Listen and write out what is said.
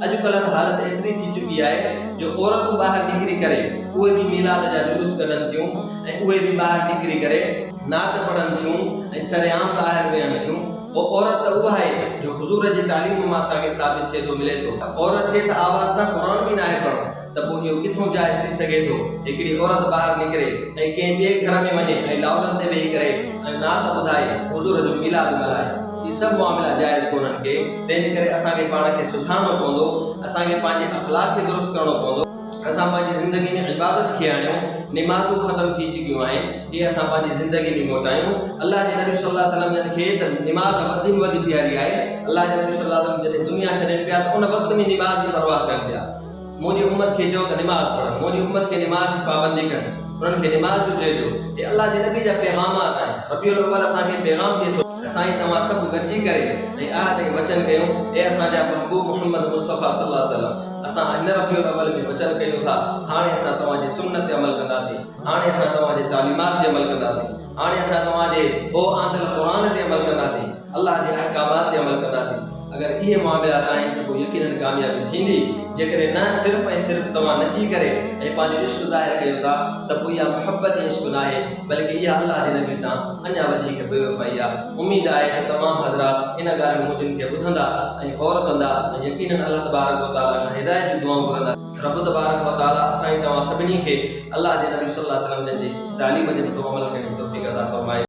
अॼुकल्ह हालत एतिरी थी चुकी आहे जो औरतूं ॿाहिरि निकिरी करे उहे बि मीलाद जा जुलूस कढनि थियूं ऐं उहे बि ॿाहिरि निकिरी करे नात पढ़नि थियूं ऐं सरेआम ॿाहिरि वेहनि थियूं। वो औरत त उहा आहे जो हुज़ूर जी तालीम मां असांखे साबित थिए थो मिले थो। औरत खे त आवाज़ सां क़ुरान बि नाहे पढ़णु, त पोइ इहो किथां जाइज़ थी सघे थो हिकिड़ी औरत ॿाहिरि निकिरे ऐं कंहिं ॿिए घर में वञे ऐं लाउडनि ते वेही करे ऐं नात ॿुधाए हुज़ूर जो मीलाद मल्हाए। ये सब मामला जायज़ कोन्हनि के, तंहिंजे करे असांखे पाण खे सुधारणो पवंदो, असांखे पंहिंजे अख़लाक़ खे दुरुस्त करणो पवंदो। असां पंहिंजी ज़िंदगी में इबादत खे आणियूं, निमाज़ूं ख़त्म थी चुकियूं आहिनि, इहे असां पंहिंजी ज़िंदगी में मोटायूं। अल्लाह जे नबी सल्लल्लाहु अलैहि वसल्लम जन खे त निमाज़ वधी में वधी प्यारी आहे। अल्लाह जे नबी सल्लल्लाहु अलैहि वसल्लम जॾहिं दुनिया छॾनि पिया त उन वक़्त में निमाज़ जी परवाह कनि पिया। मुंहिंजी उम्मत खे चओ त निमाज़ पढ़नि, मुंहिंजी उम्मत खे निमाज़ जी पाबंदी कनि, उन्हनि खे निमाज़ जो चइजो। हे अल्लाह जे नबी जा पैगामात आहिनि। रबीउल अव्वल असांखे पैगाम ॾिए थो, असां तव्हां सभु गॾिजी करे ऐं आहद ऐं वचन कयूं, हे असांजा महबूब मोहम्मद मुस्तफ़ा सल्लल्लाहु अलैहि वसल्लम, असां हिन रबीउल अव्वल में वचन कयूं था, हाणे असां तव्हांजे सुन्नत ते अमल कंदासीं, हाणे असां तव्हांजे तालीमात ते अमल कंदासीं, हाणे असां तव्हांजे हो आंदल क़ुरान ते अमल कंदासीं, अल्लाह जे अहकामात ते अमल कंदासीं। अगर इहे मामलात आहिनि त पोइ यकीनन कामयाबी थींदी। जेकॾहिं न सिर्फ़ ऐं सिर्फ़ तव्हां नची करे ऐं पंहिंजो इश्क ज़ाहिर कयो था त पोइ इहा मुहबत ऐं इश्क न आहे, बल्कि इहा अल्लाह जे नबी सां अञा वधीक बेवफ़ाई आहे। उम्मीद आहे त तमामु हज़रात इन ॻाल्हि मुंहिंजनि खे ॿुधंदा ऐं गौर कंदा ऐं यकीनन अल्लाह तबारक व तआला खां हिदायत जी दुआऊं घुरंदा। रब तबारक व तआला असां तव्हां सभिनी खे अल्लाह जे नबी सल्लल्लाहु अलैहि वसल्लम जी तालीम जे मथां अमल करण जी तौफ़ीक़ अता फ़रमाए।